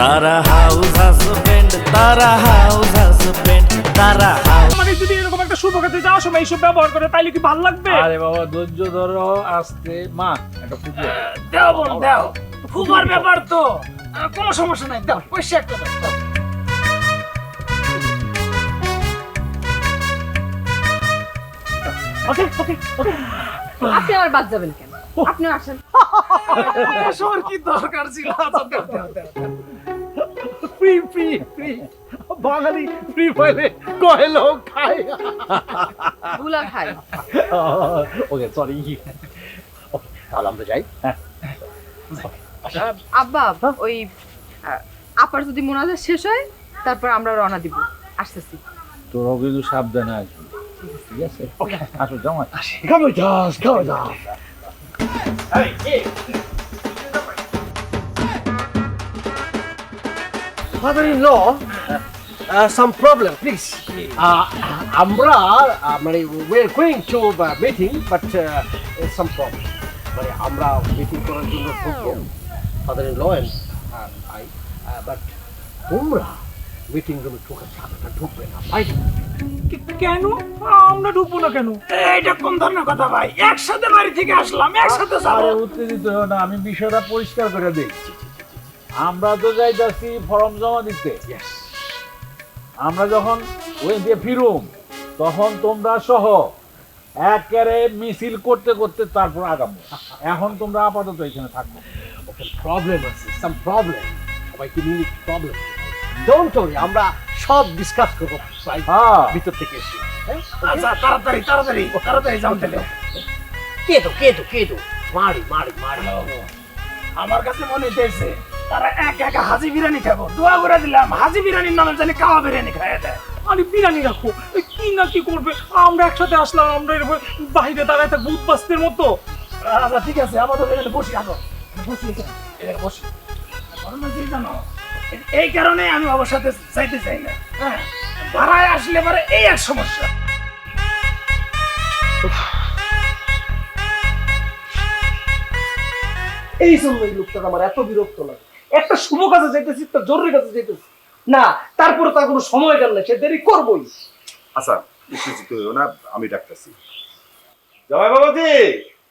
তারা house husband, তারা house husband, তারা হাউস। মানে যদি এরকম একটা শুভ কাজে যাওয়ার সময় এইসব ব্যবহার করে তাইলে কি ভালো লাগবে? আরে বাবা ধৈর্য ধরো, আসতে মা একটা ফুটো দাও বোন দাও, খুবার ব্যাপার তো, কোনো সমস্যা নাই, দাও পয়সা একটা দাও। ওকে ওকে ওকে। আপনি আমার বাদ যাবেন কেন? আপনিও আসেন। সবার কি দরকার ছিল? ফ্রি ফ্রি ফ্রি, বাঙালি ফ্রি পাইলে কয় লোক খায়। গুলা খাই। ওকে সরি, তাহলে আমরা যাই। আব্বা ওই আপার যদি মোনাজাত শেষ হয় তারপর আমরা রওনা দিব, আসতেছি। তোরাও কিন্তু সাবধানে আসবি, ঠিক আছে? আসো জামাই। Come with us, come with us. Father-in-law, some problem, please. আমরা মানে we're going to meeting, but some problem. মানে আমরা মিটিং করার জন্য ঢুকবো, father-in-law and I, but তোমরা মিটিং রুমে ঢুকবে না, বাইরে। কেন আমরা ঢুকবো না কেন? এটা কোন ধরনের কথা ভাই? একসাথে বাড়ি থেকে আসলাম, একসাথে যাবো। আরে উত্তেজিত হও না, আমি বিষয়টা পরিষ্কার করে দিই। আমরা তো যাইতাছি ফর্ম জমা দিতে। আমরা যখন ওই দিয়ে ফিরুম তখন তোমরা সহ একেবারে মিছিল করতে করতে তারপর আগামো। এখন তোমরা আপাতত এখানে থাকবো। প্রবলেম আছে, সাম প্রবলেম, সবাইকে নিয়ে প্রবলেম। ডোন্ট ওয়ারি, আমরা সব ডিসকাস করবো হ্যাঁ। ভিতর থেকে এসে। আচ্ছা তাড়াতাড়ি তাড়াতাড়ি তাড়াতাড়ি যাও তাহলে। কেদো মারি মারি মারি। আমার কাছে মনে হইতেছে তারা এক একা হাজি বিরিয়ানি খাবো। দোয়া করে দিলাম হাজি বিরিয়ানির নামে জানি কাওয়া বিরিয়ানি খাইয়ে দেয়। আরে বিরিয়ানি রাখো, কি না কি করবে? আমরা একসাথে আসলাম, আমরা বাইরে দাঁড়ায় থাকবো উদ্বাস্তের মতো। আচ্ছা ঠিক আছে, আমাদের এখানে বসি, আসো বসি, এখানে বসি। ঘটনা কি জানো, এই কারণে আমি বাবার সাথে চাইতে চাই না। হ্যাঁ, ভাড়ায় আসলে পরে এই এক সমস্যা। এই জন্য এই লোকটা আমার এত বিরক্ত লাগে। একটা শুভ কাজে যাইতেছি, একটা জরুরি কাজে যাইতেছি না, তারপরে তার কোনো সময় গেল না, সে দেরি করবোই। আচ্ছা উত্তেজিত হইও না, আমি ডাকতেছি। জামাই বাবাজি,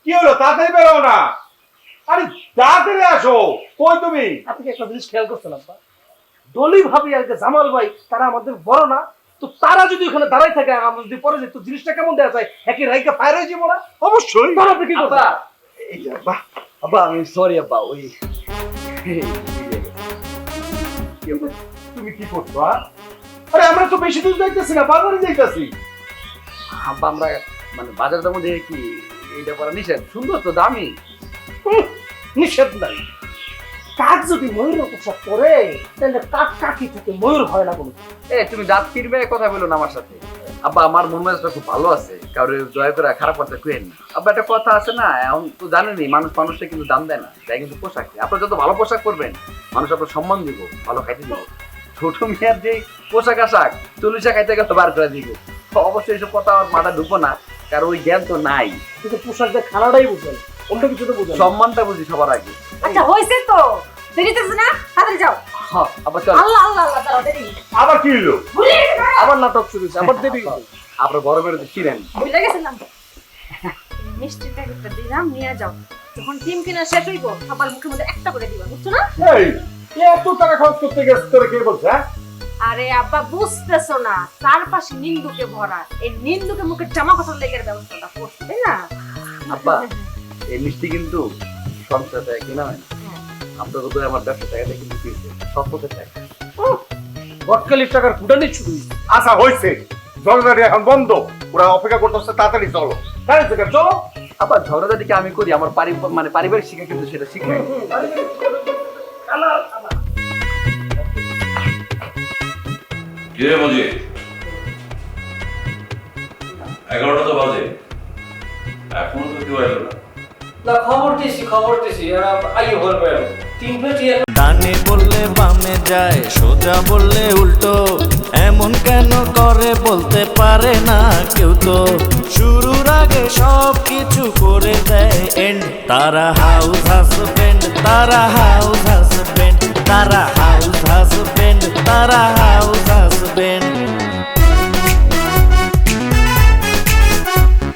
কি হলো? তাড়াতাড়ি বেরো না। আরে তাড়াতাড়ি আসো। কই তুমি? আপনি কি একটা জিনিস খেয়াল করছেন আব্বা? ডলি ভাবি আর যে জামাল ভাই, তারা আমাদের বড় না, তো তারা যদি ওখানে দাঁড়াই থাকে, আমরা যদি পরে যাই, তো জিনিসটা কেমন দেওয়া যায়? একই রাইকে ফায়ার হয়ে যাবো না? অবশ্যই। তাহলে আপনি কি করবেন? এই যে আব্বা, আব্বা আমি সরি আব্বা, ওই তুমি কি করছো? আরে আমরা তো বেশি দূর যাইতেছি না, বাজারে যাইতেছি। আব্বা আমরা মানে বাজারের মধ্যে কি এইটা করা নিষেধ? সুন্দর তো, দামি। নিষেধ নাই, কাক যদি ময়ূর পোশাক পরে তাহলে কাক কাকি থেকে ময়ূর হয় না কোনো। তুমি দাঁত ফিরবে কথা বলো না আমার সাথে। আব্বা আমার মন মেজাজটা খুব ভালো আছে, কারোর দয়া করে খারাপ কথা কেন না। আব্বা একটা কথা আছে না, এখন তো জানেনই মানুষটা কিন্তু দাম দেয় না, তাই কিন্তু পোশাক। আপনার যত ভালো পোশাক করবেন মানুষ আপনার সম্মান দিব, ভালো খাইতে দিব। ছোট মেয়ের যে পোশাক আশাক 40 খাইতে গেলে বার করে দিব। অবশ্যই এইসব কথা আমার মাথা ঢুকবো না, কারণ ওই জ্ঞান তো নাই। কিন্তু পোশাক দিয়ে খানাটাই বুঝেন, অন্য কিছু তো বুঝেন। সম্মানটা বুঝি সবার আগে। আচ্ছা হইছে তো, দেরিতেছে না, তাড়াতাড়ি যাও। হ্যাঁ আবার চল। আল্লাহ আল্লাহ আল্লাহ, দাঁড়াও, দেরি আবার কি হলো? ভুলে গেছে না? আবার নাটক শুরু হয়েছে, আবার দেরি। আপনার বড় মেয়ের ছিলেন। ভুলে গেছিলাম। মিষ্টির প্যাকেটটা দিলাম, নিয়ে যাও। যখন ডিম কেনা শেষ হইব আবার মুখের মধ্যে একটা করে দিবা, বুঝছো না? এই এত টাকা খরচ করতে গেছে তোরে কে বলছে? হ্যাঁ আরে আব্বা বুঝতেছো না, চারপাশে নিন্দুকে ভরা, এই নিন্দুকে মুখে জামা কাপড় লেগে ব্যবস্থাটা করছে, তাই না? আব্বা এই মিষ্টি কিন্তু সংসার থেকে কিনা হয় না। আপনার তো আমার ব্যবসা টাকাটা কিন্তু কিনছে সৎপথের টাকা। গটকালির টাকার কুটানি শুরু হয়েছে। আচ্ছা হইছে, ঝগড়াঝাটি এখন বন্ধ। ওরা অপেক্ষা করতেছে, তাড়াতাড়ি চলো। গাড়ি থেকে চলো। আবার ঝগড়াঝাটিকে আমি করি, আমার মানে পারিবারিক শিক্ষা কিন্তু সেটা শিখবে। কিরে মজিদ, 11টা তো বাজে, এখনো তো কেউ এলো না। না খবর দিছি আইও বলবে 3 পেটি। ডানে বললে বামে যায়, সোজা বললে উল্টো, এমন কেন করে বলতে পারে না কেউ তো। শুরুর আগে সব কিছু করে দেয় এন্ড, তারা হাউস হাজবেন্ড, তারা হাউস হাজবেন্ড, তারা হাউস তারা হাউস হাজবেন্ড।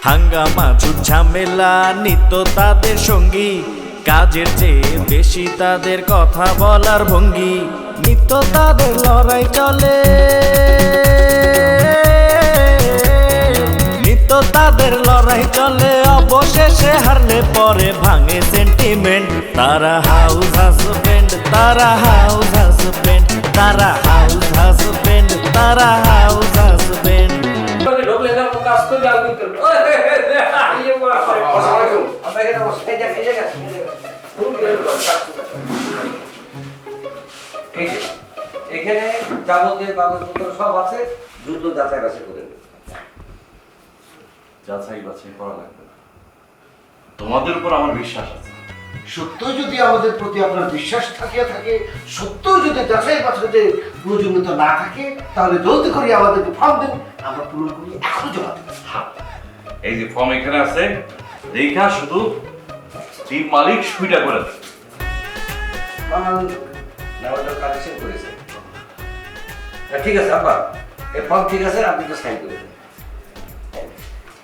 হাঙ্গামা ঝুট ঝামেলা নিত্য তাদের সঙ্গী, কাজের চেয়ে বেশি তাদের কথা বলার ভঙ্গি, নিত্য তাদের লড়াই চলে, নিত্য তাদের লড়াই চলে, অবশেষে হারলে পরে ভাঙে সেন্টিমেন্ট। তারা হাউস হাজবেন্ড, তারা হাউস হাজবেন্ড, তারা হাউস হাজবেন্ড, তারা হাউস হাজবেন্ড। ঢোকলে না কাজ করে আর দিতে এখানে যাবতীয় কাগজপত্র সব আছে, দ্রুত যাচাই বাছাই করে নেবেন। যাচাই বাছাই করা লাগবে না, তোমাদের উপর আমার বিশ্বাস আছে। সত্য যদি আমাদের প্রতি আপনার বিশ্বাস থাকিয়া থাকে, সত্য যদি যাচাই বাছাইতে প্রয়োজনীয়তা না থাকে, তাহলে জলদি করে আমাদেরকে ফর্ম দেন, আমরা পূরণ করি, এখনো জমা দেবেন। এই যে ফর্ম এখানে আছে, দেখা শুধু টিম মালিক সুইটা করে দেবে। কালেকশন করেছে, ঠিক আছে আব্বা, এই ফর্ম ঠিক আছে, আপনি তো সাইন করে দেন।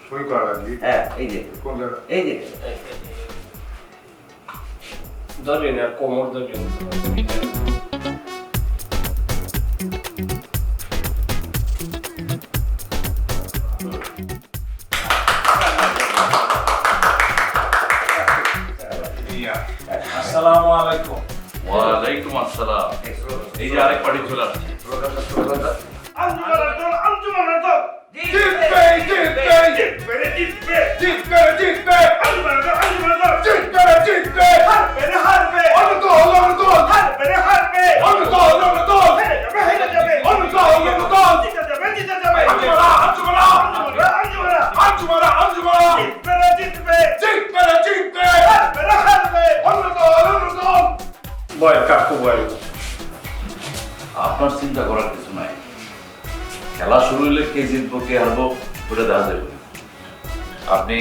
সই করা লাগবে। হ্যাঁ, এই যে কোন জায়গা? এই যে ধরেন আর কোমর ধরেন। আসসালামু আলাইকুম। ওয়ালাইকুম আসসালাম। এই যে আরেক পার্টি চলে আসছে। বয় কাকু বয়। আপনার চিন্তা করার কিছু নাই, খেলা শুরু হলে কে জিতবো কে হারবো ওটা দেখা যাবে। আপনি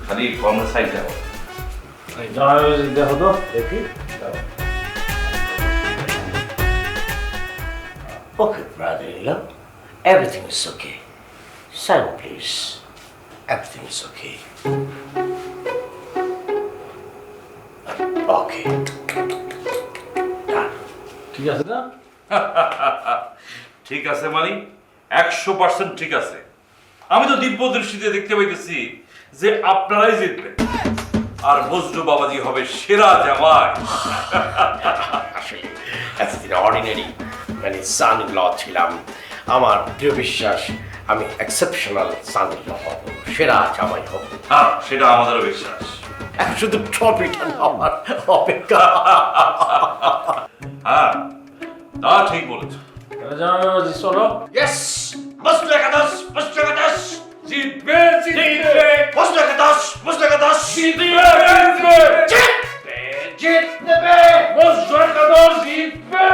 খালি কর্মের সাইড দেখো। দেখো তো দেখি। Okay, brother-in-law, everything is okay. Sign, please. Everything is okay. Okay. Done. ঠিক আছে না? ঠিক আছে মানে 100% ঠিক আছে। আমি তো দিব্য দৃষ্টিতে দেখতে পাইতেছি যে আপনারাই জিতবেন আর বজরু বাবাজি হবে সেরা জামাই। আসলে এতদিন অর্ডিনারি মানে সান ইন ল ছিলাম, আমার দৃঢ় বিশ্বাস আমি এক্সেপশনাল সান ইন ল হব, সেরা জামাই হব। হ্যাঁ, সেটা আমাদেরও বিশ্বাস। এখন শুধু ট্রফিটা আমার অপেক্ষা। হ্যাঁ, তা ঠিক বলেছ। জামাইবাবু চলো। ইয়েস, মস্ত একাদশ, মস্ত একাদশ, জিতবে জিতবে মস্ত একাদশ, মস্ত একাদশ, জিতবে জিতবে জিতবে, জিতবে, মস্ত একাদশ জিতবে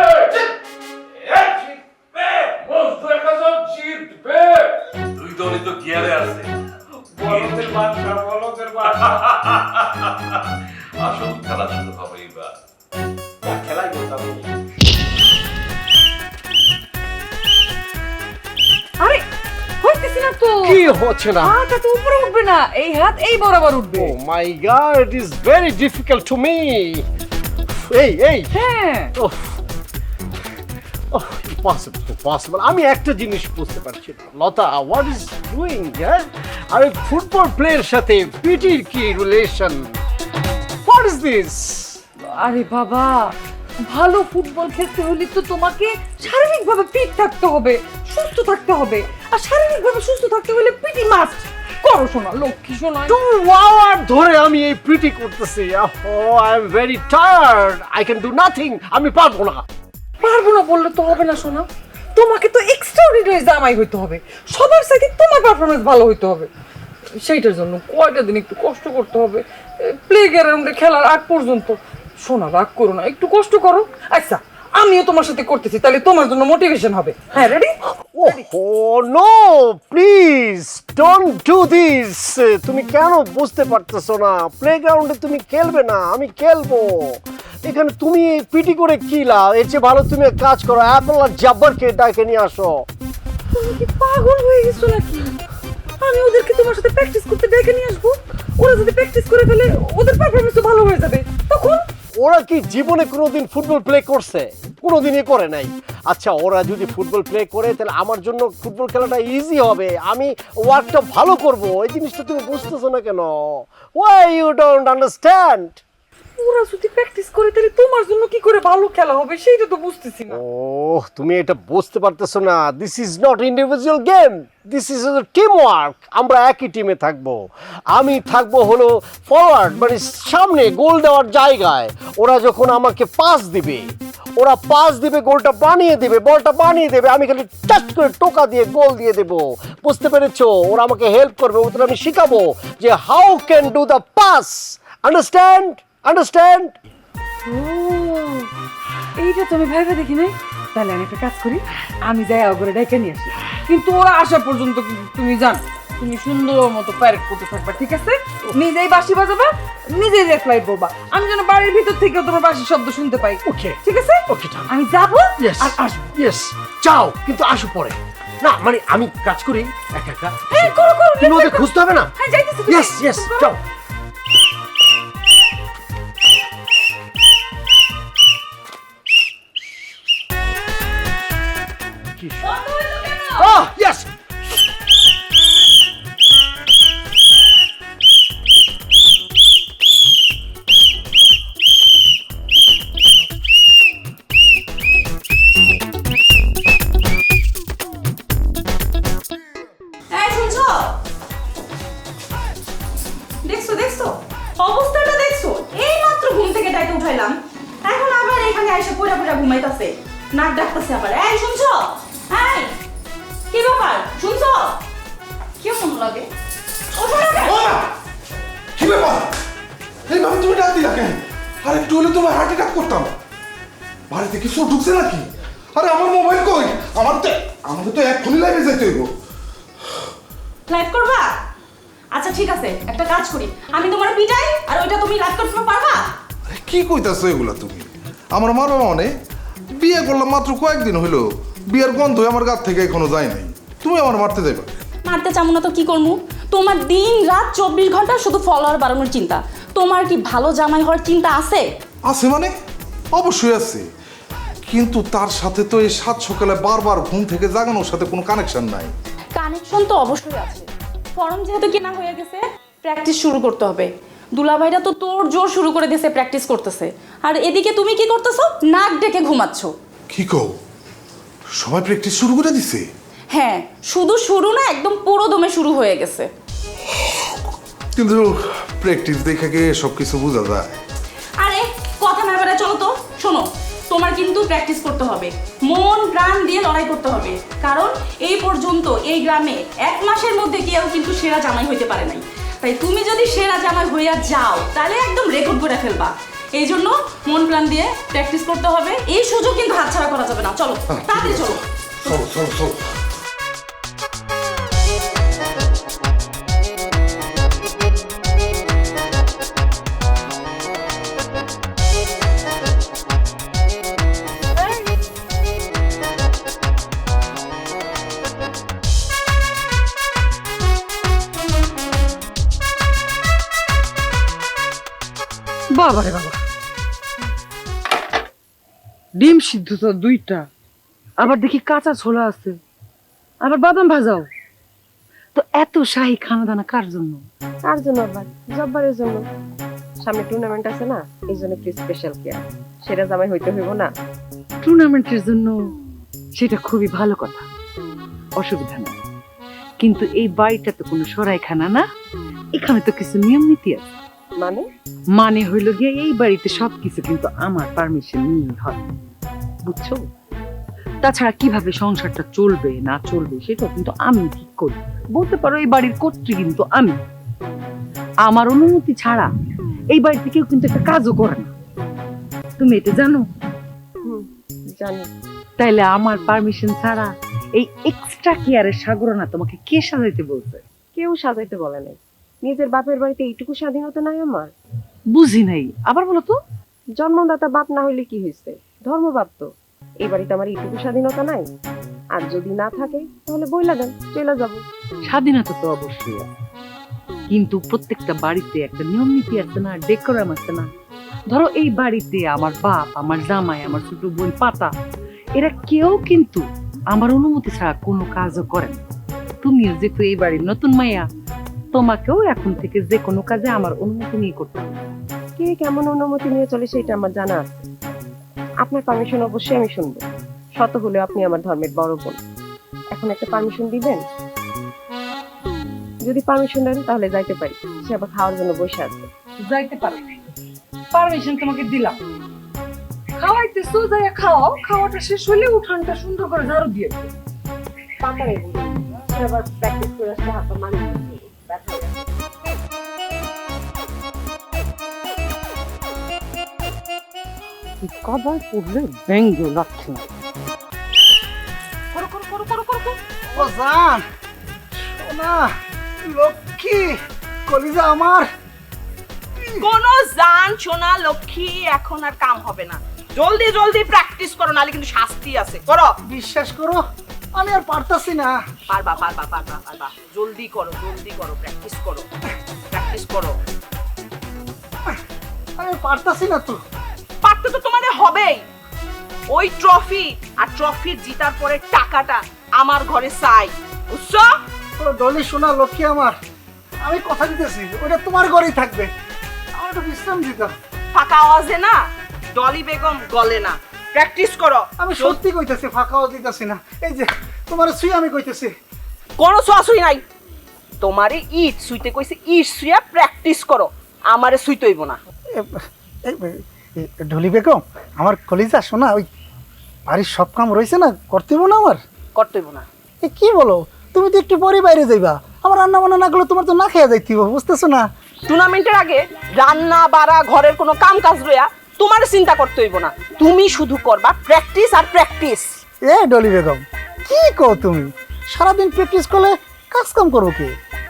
জিতবে মস্ত একাদশ জিতবে। দুই দলই তো গিয়ারে আছে। বলদের বাচ্চা, বলদের বাচ্চা। আসল খেলা শুরু হবে এবার। খেলাই করতাম। আরে হইতেছি না তো, কি হচ্ছে না? হাতটা তো উপরে উঠবে না, এই হাত এই বরাবর উঠবে। Oh my God, it is very difficult to me. এই হ্যাঁ impossible. আমি একটা জিনিস বুঝতে পারছি না, লতা, what is doing? আরে ফুটবল প্লেয়ারের সাথে পিটির কি রিলেশন? What is this? আরে বাবা, ভালো ফুটবল খেলতে হলে তো তোমাকে শারীরিকভাবে ফিট থাকতে হবে, সুস্থ থাকতে হবে, আর শারীরিকভাবে সুস্থ থাকতে হলে পিটি মাস্ট করো। শোনা লক্ষ্মী, শোনা 2 hours ধরে আমি এই পিটি করতেছি। I am very tired. I can do nothing. আমি পারবো না। পারবো না বললে তো হবে না শোনা, তোমাকে তো এক্সট্রাঅর্ডিনারি জামাই হইতে হবে, সবার সাথে তোমার পারফরমেন্স ভালো হইতে হবে। সেইটার জন্য কয়টা দিন একটু কষ্ট করতে হবে, প্লে গ্রাউন্ডে খেলার আগ পর্যন্ত। শোনা রাগ করো না, একটু কষ্ট করো। আচ্ছা, আমিও তোমার সাথে করতেছি, তাহলে তোমার জন্য মোটিভেশন হবে। হ্যাঁ, ready? Oh no, please don't do this. তুমি কেন বুঝতে পারতেছো না? প্লেগ্রাউন্ডে তুমি খেলবে না, আমি খেলবো। এখানে তুমি পিটি করে কি লাভ? এর চেয়ে ভালো তুমি এক কাজ করো, অ্যাপল আর জাব্বারকে ডাকে নিয়ে আসো। তুমি কি পাগল হয়ে গেছো নাকি? আমি ওদেরকে তোমার সাথে প্র্যাকটিস করতে ডেকে নিয়ে আসবো। ওরা যদি প্র্যাকটিস করে ফেলে ওদের পারফরমেন্স ভালো হয়ে যাবে, তখন ওরা কি জীবনে কোনোদিন ফুটবল প্লে করছে? কোনোদিনই করে নাই। আচ্ছা, ওরা যদি ফুটবল প্লে করে তাহলে আমার জন্য ফুটবল খেলাটা ইজি হবে, আমি ওয়ার্কটা ভালো করব। এই জিনিসটা তুমি বুঝতেছো না কেন? Why you don't understand? ওরা যদি প্র্যাকটিস করে তাহলে তোমার জন্য কি করে ভালো খেলা হবে সেইটা তো বুঝতেছি না। ওহ, তুমি এটা বুঝতে পারতেছো না। This is not individual game, this is a team work. আমরা একই টিমে থাকবো। আমি থাকবো হলো ফরওয়ার্ড, মানে সামনে গোল দেওয়ার জায়গায়। ওরা যখন আমাকে পাস দিবে, ওরা পাস দিবে, গোলটা বানিয়ে দেবে, বলটা বানিয়ে দেবে, আমি খালি টাচ করে টোকা দিয়ে গোল দিয়ে দেবো। বুঝতে পেরেছো? ওরা আমাকে হেল্প করবে, ওদের আমি শিখাবো যে how can do the pass. Understand? Understand? এইটা তো আমি ভাইবা দেখি নাই। তাহলে আমি একটা কাজ করি, আমি যাই ওগুলো ডেকে নিয়ে আসি, কিন্তু ওরা আসা পর্যন্ত তুমি জান তুমি সুন্দর মতো প্যারেড করতে থাকবা, ঠিক আছে? নিজেই বাঁশি বাজাবা, নিজেই রেফলাইট বলবা, আমি যেন বাড়ির ভিতর থেকেও তোমার বাঁশির শব্দ শুনতে পাই। ওকে, ঠিক আছে? ওকে, আমি যাবো আর আসবো। ইয়েস, যাও, কিন্তু আসো পরে। না মানে আমি কাজ করি একা একা। হ্যাঁ, করো করো, তুমি ওদের খুঁজতে হবে না। হ্যাঁ, যাইতেছি। ইয়েস ইয়েস, যাও। Oh, yes! এই শুনছো? দেখছো দেখছো অবস্থাটা দেখছো? এই মাত্র ঘুম থেকে ডাইতে উঠাইলাম, এখন আবার এখানে এসে পড়া পড়া ঘুমাইতাছে, নাক ডাকতেছে আবার। এই শুনছো? এই কি ব্যাপার শুনছো? কেমন লাগে? ওঠো না কেন? কি ব্যাপার? এইভাবে তুমি ডাক দিলা কেন? আর একটু হলে তোমার হার্ট অ্যাটাক করতাম। বাড়িতে কিছু ঢুকছে নাকি? আরে আমার মোবাইল কই? আমাকে তো এক্ষুনি লাইভে যেতে হইব। লাইভ করবা? আচ্ছা ঠিক আছে, একটা কাজ করি, আমি তোমার পিটাই আর ওইটা তুমি লাইভ করতে পারবা? আরে কি কইতাছো এগুলা তুমি? আমার মারবা মানে? বিয়ে করলাম মাত্র কয়েকদিন হইলো, বিয়ের গন্ধ আমার গা থেকে এখনো যায় নাই। তুমি আমার মারতে যাইবা? মারতে চামু না তো কি করবো? তোমার দিন রাত 24 ঘন্টা শুধু ফলোয়ার বাড়ানোর চিন্তা। তোমার কি ভালো জামাই হওয়ার চিন্তা আছে? আছে মানে? অবশ্যই আছে, কিন্তু তার সাথে তো এই সাত সকালে বারবার ঘুম থেকে জাগানোর সাথে কোনো কানেকশন নাই। কানেকশন তো অবশ্যই আছে। ফর্ম যেহেতু কেনা হয়ে গেছে, প্র্যাকটিস শুরু করতে হবে। দুলাভাইরা তো তোর জোর শুরু করে দিয়েছে, প্র্যাকটিস করতেছে, আর এদিকে তুমি কি করতেছো? নাক ডেকে ঘুমাচ্ছ। কি কও? সবাই প্র্যাকটিস শুরু করে দিছে? হ্যাঁ, শুধু শুরু না, একদম পুরো দমে শুরু হয়ে গেছে। কিন্তু প্র্যাকটিস দেখে গিয়ে সব কিছু বোঝা যায়। আরে কথা না বেড়ে চলো তো। শোনো, তোমার কিন্তু প্র্যাকটিস করতে হবে, মন প্রাণ দিয়ে লড়াই করতে হবে, কারণ এই পর্যন্ত এই গ্রামে 1 মাসের মধ্যে কেউ কিন্তু সেরা জামাই হইতে পারে নাই। তাই তুমি যদি সেরা জামাই হইয়া যাও তাহলে একদম রেকর্ড করে ফেলবা। এই জন্য মন প্রাণ দিয়ে প্র্যাকটিস করতে হবে, এই সুযোগ কিন্তু হাতছাড়া করা যাবে না। চলো তাড়াতাড়ি চলো। চলো চলো চলো। বাবা রে বাবা, ডিম সিদ্ধ তো 2টা, আবার দেখি কাঁচা ছোলা আছে, আবার বাদাম ভাজাও। তো এত শাহী খানা দানা কার জন্য? কার জন্য আবার? জব্বারের জন্য। সামনে টুর্নামেন্ট আছে না, এই জন্য একটু স্পেশাল কেয়ার। সেটা জামাই হইতে হইব না? টুর্নামেন্টের জন্য সেটা খুবই ভালো কথা, অসুবিধা নেই, কিন্তু এই বাড়িটা তো কোনো সরাইখানা না, এখানে তো কিছু নিয়ম নীতি আছে। মানে? মানে হইল গিয়ে এই বাড়িতে সবকিছু কিন্তু আমার পারমিশন নিয়ে হয়, বুঝছো? তাছাড়া কিভাবে সংসারটা চলবে না চলবে সেটা কিন্তু আমি ঠিক করি। বলতে পারো এই বাড়ির কর্ত্রী কিন্তু আমি। আমার অনুমতি ছাড়া এই বাড়িতে কেউ কিন্তু একটা কাজও করে না, তুমি এটা জানো? জানি। তাইলে আমার পারমিশন ছাড়া এই এক্সট্রা কেয়ারের সাগরনা তোমাকে কে সাজাইতে বলছে? কেউ সাজাইতে বলে নাই। নিজের বাপের বাড়িতে এইটুকু স্বাধীনতা নাই আমার? বুঝি নাই, আবার বলো তো। জন্মদাতা বাপ না হইলে কি হয়েছে, ধর্মবাপ তো। এই বাড়িতে আমার এইটুকু স্বাধীনতা নাই? আর যদি না থাকে তাহলে বইলা দেন, চলে যাবো। স্বাধীনতা তো অবশ্যই আছে, কিন্তু প্রত্যেকটা বাড়িতে একটা নিয়ম নীতি আছে না, ডেকোরাম আছে না। ধরো এই বাড়িতে আমার বাপ, আমার জামাই, আমার ছোট বোন পাতা, এরা কেউ কিন্তু আমার অনুমতি ছাড়া কোনো কাজও করে না। তুমিও যেহেতু এই বাড়ির নতুন মাইয়া, তোমাকেও এখন থেকে যে কোনো কাজে আমার অনুমতি নিয়ে করতে হবে। কে কেমন অনুমতি নিয়ে চলে সেটা আমার জানা আছে। আপনার পারমিশন অবশ্যই আমি শুনবো, শত হলেও আপনি আমার ধর্মের বড় বোন। এখন একটা পারমিশন দিবেন? যদি পারমিশন দেন তাহলে যাইতে পারি। সে আবার খাওয়ার জন্য বসে আছে। যাইতে পারো, পারমিশন তোমাকে দিলাম। খাওয়াইতেছো, যাইয়া খাওয়াও। খাওয়াটা শেষ হলে উঠানটা সুন্দর করে ঝাড়ু দিয়ে দিও। পাতারে বলি, সে আবার প্র্যাকটিস করে আসলে হাত পা মারি ব্যথা হয়ে গেছে। কবার পড়লে ব্যঙ্গ লাগছে না। করো করো করো করো করো করো। ও জান, সোনা, লক্ষ্মী, কলিজা আমার। কোনো জান সোনা লক্ষ্মী এখন আর কাম হবে না। জলদি জলদি প্র্যাকটিস করো, নাহলে কিন্তু শাস্তি আছে। করো, বিশ্বাস করো আমি আর পারতাছি না। পারবা পারবা পারবা পারবা। জলদি করো, প্র্যাকটিস করো, প্র্যাকটিস করো। আমি পারতাছি না তো। পারতে তো তোমাদের হবেই। ওই ট্রফি আর ট্রফির জিতার পরে টাকাটা আমার ঘরে চাই, বুঝছো? ও ডলি সোনা লক্ষ্মী আমার, আমি কথা দিতেছি ওটা তোমার ঘরেই থাকবে। আমার একটু বিশ্রাম দিতে। ফাঁকা আওয়াজে না ডলি বেগম গলে না। প্র্যাকটিস করো। আমি সত্যি কইতেছি, ফাঁকাও দিতেছি না। এই যে তোমার সুই আমি কইতেছি। কোনো ছোঁয়াছুঁই নাই। তোমারে ইট সুইতে কইছে, ইট সুইয়া প্র্যাকটিস করো, আমারে সুইতে হইব না। ঢলি বেগম আমার কলিজা শোনা, ওই বাড়ির সব কাম রয়েছে না, করতে হইব না? আমার করতে হইব না। কি বলো, তুমি তো একটু পরে বাইরে যাইবা, আমার রান্না বান্না না করলে তোমার তো না খেয়ে যাইতে হইব, বুঝতেছো না? টুর্নামেন্টের আগে রান্না বাড়া ঘরের কোনো কাম কাজ রইয়া তোমার চিন্তা করতে হইব না। তুমি শুধু করবা প্র্যাকটিস আর প্র্যাকটিস। এ ডলি বেগম কি কও তুমি? সারাদিন প্র্যাকটিস করলে কাজ কাম করবো কি?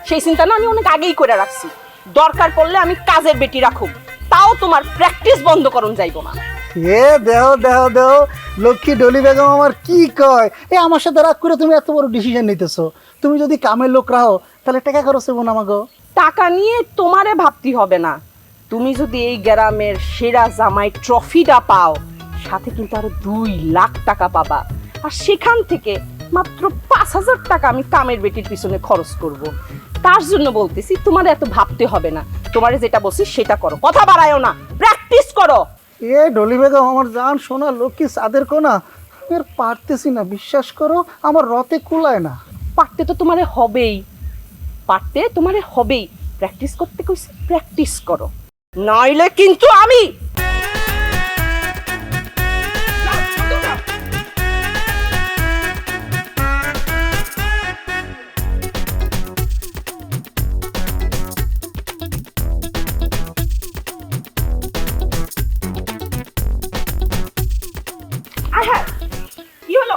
সেই চিন্তা না আমি অনেক আগেই করে রাখছি। দরকার পড়লে আমি কাজের বেটি রাখুম, তাও তোমার প্র্যাকটিস বন্ধ করুন যাইব না। এ দেও দেও দেও, লক্ষ্মী ডলি বেগম আমার কি কয়? এ আমার সাথে রাগ করে তুমি এত বড় ডিসিশন নিতেছো। তুমি যদি কামের লোক রাহো তাহলে টাকা খরচ হইব না আমাগো। টাকা নিয়ে তোমারে ভাবতে হবে না। তুমি যদি এই গ্রামের সেরা জামাই ট্রফিটা পাও, সাথে কিন্তু আরো 2 লাখ টাকা পাবা। আর সেখান থেকে মাত্র 5,000 টাকা আমি কামের বেটির পিছনে খরচ করব। তার জন্য বলতেছি তোমার এত ভাবতে হবে না। তোমারে যেটা বলছি সেটা করো, কথা বাড়ায়ও না, প্র্যাকটিস করো। এ ডলি বেগম আমার জান সোনা লক্ষ্মী সাদের কোনা, আমি আর পারতেছি না, বিশ্বাস করো আমার রতে কুলায় না। পারতে তো তোমারে হবেই, পারতে তোমারে হবেই। প্র্যাকটিস করতে কইছি, প্র্যাকটিস করো, নইলে কিন্তু আমি কি হলো?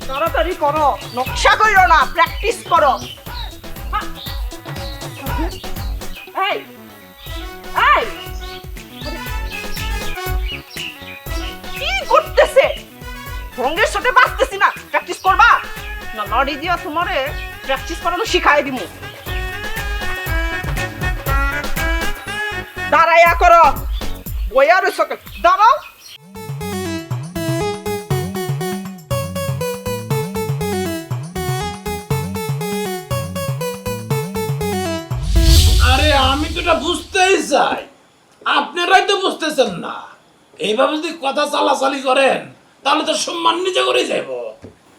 তাড়াতাড়ি করো, নকশা কইরো না, প্র্যাকটিস করো। এই এই কি করতেছে? রঙের সাথে বাঁচতেছি না, প্র্যাকটিস করবা না? লড়ি দিয়া তোমারে প্র্যাকটিস করানো শিখাই দিমু। দাঁড়াইয়া করো, বইয়া রইছো কেন? দাঁড়াও। আরে আমি তো এটা বুঝতেই চাই, আপনারাই তো বুঝতেছেন না। এইভাবে যদি কথা চালাচালি করেন তাহলে তো সম্মান নিজে করে যাইব।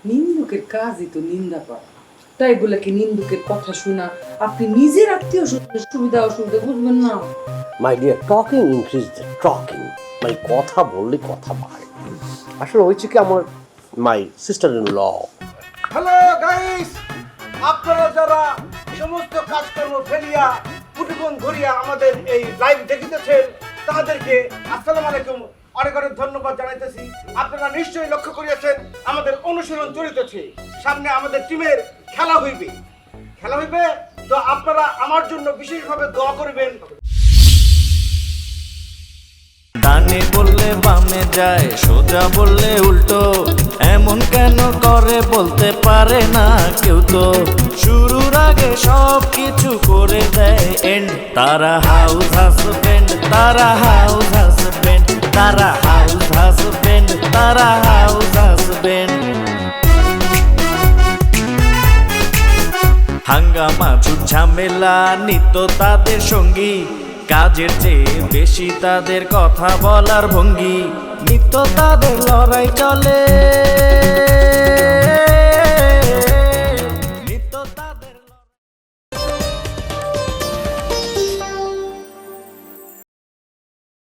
নিন্দুকের কাজই তো নিন্দা করা, তাই বলে কি নিন্দুকের কথা শোনা আপনি নিজের আত্মীয় স্বজনের সুবিধা অসুবিধা বুঝবেন না? My dear, talking increase the talking, মানে কথা বললে কথা বাড়ে। আসলে হয়েছে কি, আমার my sister in law. Hello guys, আপনারা যারা সমস্ত কাজকর্ম ফেলিয়া পুটুকন ধরিয়া আমাদের এই লাইভ দেখিতেছেন তাদেরকে আসসালামু আলাইকুম, অনেক অনেক ধন্যবাদ জানাইতেছি। আপনারা নিশ্চয়ই লক্ষ্য করিয়াছেন আমাদের অনুশীলন চলিতেছে, সামনে আমাদের টিমের খেলা হইবে। তো আপনারা আমার জন্য বিশেষভাবে দোয়া করবেন। ডানে বললে বামে যায়, সোজা বললে উল্টো, এমন কেন করে বলতে পারে না কেউ তো। শুরুর আগে সব কিছু করে দেয় এন্ড, তারা হাউস হাজবেন্ড, তারা হাউস হাজবেন্ড, তারা হাউস হাজবেন্ড, তারা হাউস হাজবেন্ড। হাঙ্গামা ঝুট ঝামেলা নিত্য তাদের সঙ্গী, কাজের চেয়ে বেশি তাদের কথা বলার ভঙ্গি, নিত্য তাদের লড়াই চলে।